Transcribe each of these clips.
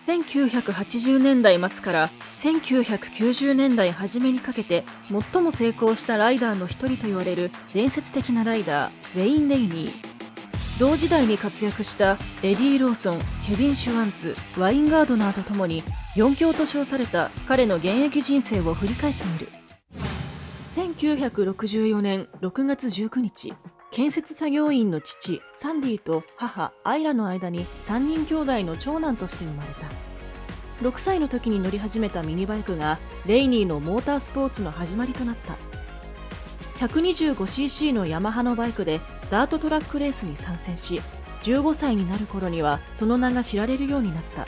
1980年代末から1990年代初めにかけて最も成功したライダーの一人と言われる伝説的なライダー、ウェイン・レイニー。同時代に活躍したエディ・ローソン、ケビン・シュワンツ、ワインガードナーとともに4強と称された彼の現役人生を振り返ってみる。1964年6月19日、建設作業員の父サンディと母アイラの間に3人兄弟の長男として生まれた。6歳の時に乗り始めたミニバイクがレイニーのモータースポーツの始まりとなった。 125cc のヤマハのバイクでダートトラックレースに参戦し、15歳になる頃にはその名が知られるようになった。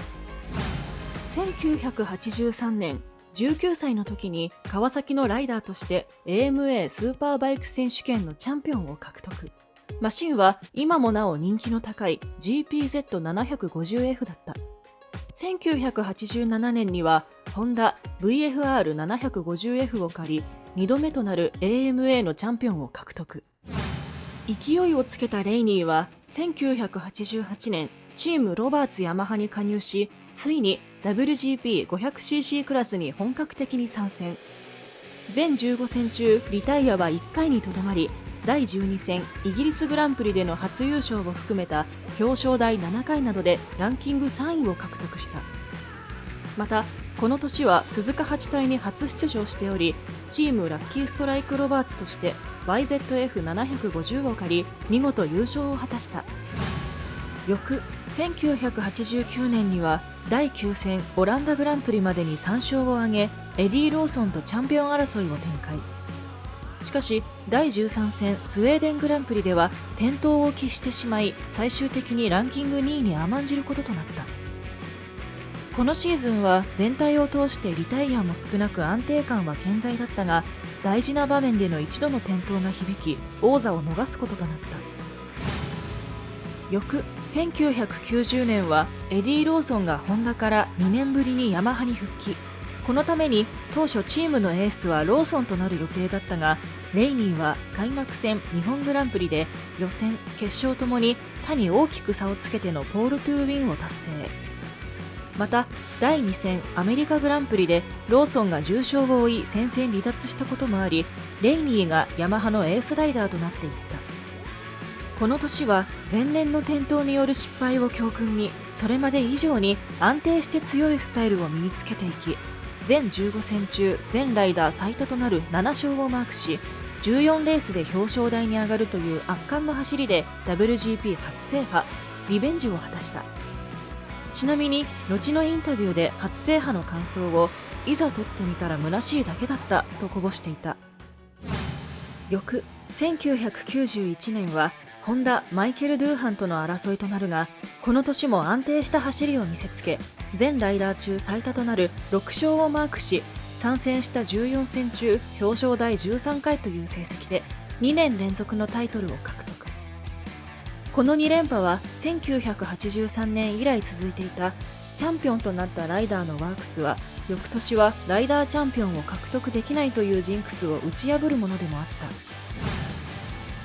1983年19歳の時に川崎のライダーとして AMA スーパーバイク選手権のチャンピオンを獲得。マシンは今もなお人気の高い GPZ750F だった。1987年にはホンダ VFR750F を借り、2度目となる AMA のチャンピオンを獲得。勢いをつけたレイニーは1988年チームロバーツヤマハに加入し、ついに WGP500cc クラスに本格的に参戦。全15戦中リタイアは1回にとどまり、第12戦イギリスグランプリでの初優勝を含めた表彰台7回などでランキング3位を獲得した。またこの年は鈴鹿8隊に初出場しており、チームラッキーストライクロバーツとして YZF750 を借り見事優勝を果たした。翌1989年には第9戦オランダグランプリまでに3勝を挙げ、エディ・ローソンとチャンピオン争いを展開。しかし第13戦スウェーデングランプリでは転倒を喫してしまい、最終的にランキング2位に甘んじることとなった。このシーズンは全体を通してリタイアも少なく安定感は健在だったが、大事な場面での一度の転倒が響き王座を逃すこととなった。翌1990年はエディ・ローソンがホンダから2年ぶりにヤマハに復帰。このために当初チームのエースはローソンとなる予定だったが、レイニーは開幕戦日本グランプリで予選決勝ともに他に大きく差をつけてのポールトゥーウィンを達成。また第2戦アメリカグランプリでローソンが重傷を負い戦線離脱したこともあり、レイニーがヤマハのエースライダーとなっていった。この年は前年の転倒による失敗を教訓に、それまで以上に安定して強いスタイルを身につけていき、全15戦中全ライダー最多となる7勝をマークし、14レースで表彰台に上がるという圧巻の走りで WGP 初制覇、リベンジを果たした。ちなみに後のインタビューで初制覇の感想を、いざ取ってみたら虚しいだけだったとこぼしていた。翌1991年はホンダマイケル・ドゥーハンとの争いとなるが、この年も安定した走りを見せつけ、全ライダー中最多となる6勝をマークし、参戦した14戦中表彰台13回という成績で2年連続のタイトルを獲得。この2連覇は1983年以来続いていた。チャンピオンとなったライダーのワークスは翌年はライダーチャンピオンを獲得できないというジンクスを打ち破るものでもあっ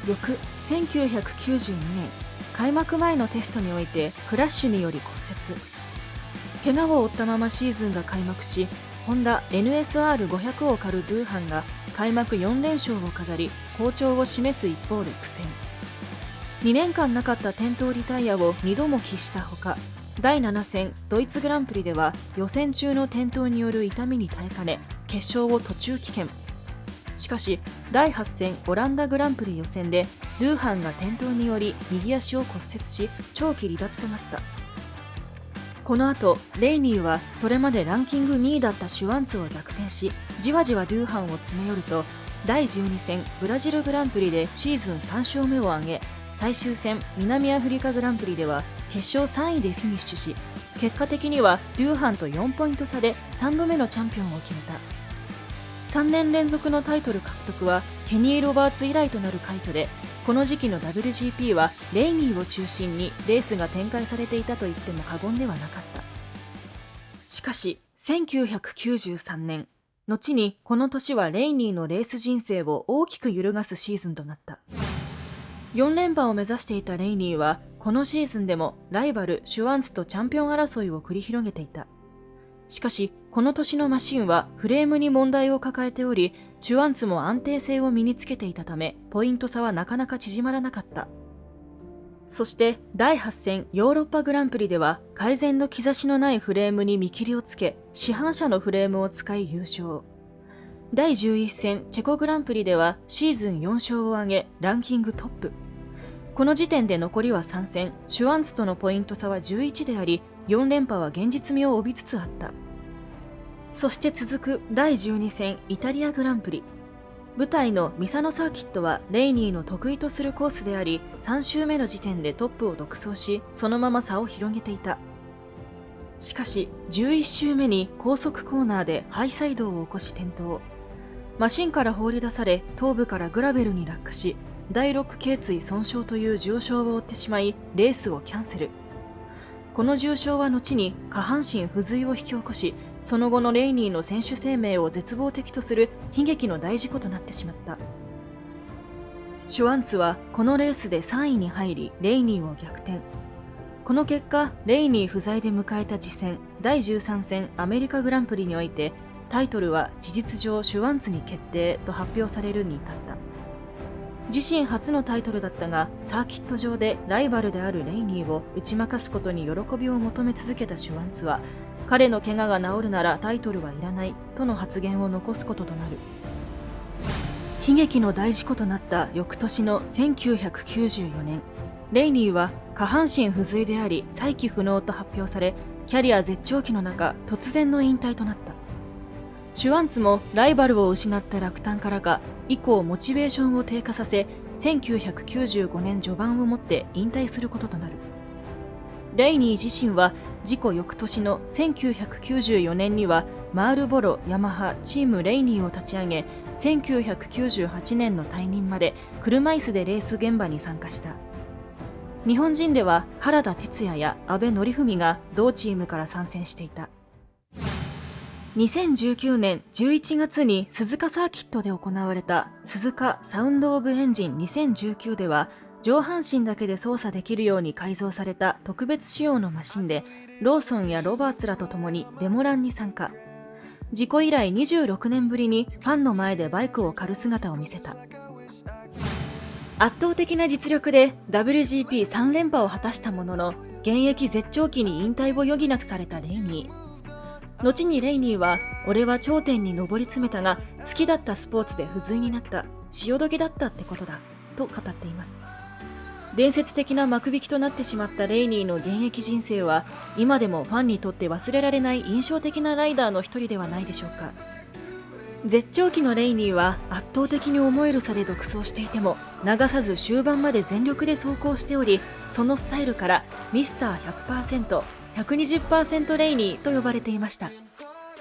た。翌1992年、開幕前のテストにおいてクラッシュにより骨折。怪我を負ったままシーズンが開幕し、ホンダ NSR500 を狩るドゥーハンが開幕4連勝を飾り好調を示す一方で苦戦。2年間なかった転倒リタイアを2度も喫したほか、第7戦ドイツグランプリでは予選中の転倒による痛みに耐えかね決勝を途中棄権。しかし第8戦オランダグランプリ予選でドゥーハンが転倒により右足を骨折し長期離脱となった。この後レイニーはそれまでランキング2位だったシュワンツを逆転し、じわじわドゥーハンを詰め寄ると、第12戦ブラジルグランプリでシーズン3勝目を挙げ、最終戦南アフリカグランプリでは決勝3位でフィニッシュし、結果的にはドゥーハンと4ポイント差で3度目のチャンピオンを決めた。3年連続のタイトル獲得はケニー・ロバーツ以来となる快挙で、この時期の WGP はレイニーを中心にレースが展開されていたと言っても過言ではなかった。しかし1993年、後にこの年はレイニーのレース人生を大きく揺るがすシーズンとなった。4連覇を目指していたレイニーはこのシーズンでもライバルシュワンツとチャンピオン争いを繰り広げていた。しかし、この年のマシンはフレームに問題を抱えており、シュワンツも安定性を身につけていたため、ポイント差はなかなか縮まらなかった。そして第8戦ヨーロッパグランプリでは改善の兆しのないフレームに見切りをつけ、市販車のフレームを使い優勝。第11戦チェコグランプリではシーズン4勝を挙げランキングトップ。この時点で残りは3戦、シュワンツとのポイント差は11であり、4連覇は現実味を帯びつつあった。そして続く第12戦イタリアグランプリ。舞台のミサノサーキットはレイニーの得意とするコースであり、3周目の時点でトップを独走し、そのまま差を広げていた。しかし11周目に高速コーナーでハイサイドを起こし転倒。マシンから放り出され、頭部からグラベルに落下し、第6頸椎損傷という重傷を負ってしまい、レースをキャンセル。この重傷は後に下半身不随を引き起こし、その後のレイニーの選手生命を絶望的とする悲劇の大事故となってしまった。シュワンツはこのレースで3位に入り、レイニーを逆転。この結果、レイニー不在で迎えた次戦第13戦アメリカグランプリにおいて、タイトルは事実上シュワンツに決定と発表されるに至った。自身初のタイトルだったが、サーキット上でライバルであるレイニーを打ち負かすことに喜びを求め続けたシュワンツは、彼の怪我が治るならタイトルはいらないとの発言を残すこととなる。悲劇の大事故となった翌年の1994年、レイニーは下半身不随であり再起不能と発表され、キャリア絶頂期の中突然の引退となった。シュワンツもライバルを失った落胆からか、以降モチベーションを低下させ、1995年序盤をもって引退することとなる。レイニー自身は事故翌年の1994年にはマールボロ、ヤマハ、チームレイニーを立ち上げ、1998年の退任まで車椅子でレース現場に参加した。日本人では原田哲也や阿部典文が同チームから参戦していた。2019年11月に鈴鹿サーキットで行われた鈴鹿サウンドオブエンジン2019では、上半身だけで操作できるように改造された特別仕様のマシンで、ローソンやロバーツらと共にデモランに参加。事故以来26年ぶりにファンの前でバイクを狩る姿を見せた。圧倒的な実力で WGP3 連覇を果たしたものの、現役絶頂期に引退を余儀なくされたレイニー。後にレイニーは、俺は頂点に上り詰めたが、好きだったスポーツで不随になった、潮時だったってことだと語っています。伝説的な幕引きとなってしまったレイニーの現役人生は、今でもファンにとって忘れられない印象的なライダーの一人ではないでしょうか。絶頂期のレイニーは圧倒的に思える差で独走していても、流さず終盤まで全力で走行しており、そのスタイルからミスター 100%、120% レイニーと呼ばれていました。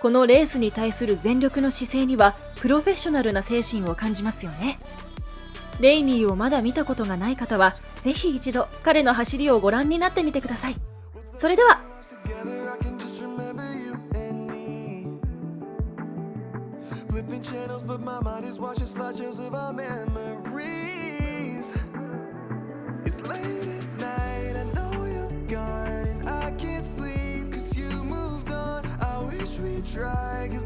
このレースに対する全力の姿勢にはプロフェッショナルな精神を感じますよね。レイニーをまだ見たことがない方は、ぜひ一度彼の走りをご覧になってみてください。それでは。Flipping channels, but my mind is watching slideshows of our memories. It's late at night, I know you're gone, and I can't sleep 'cause you moved on. I wish we'd try 'cause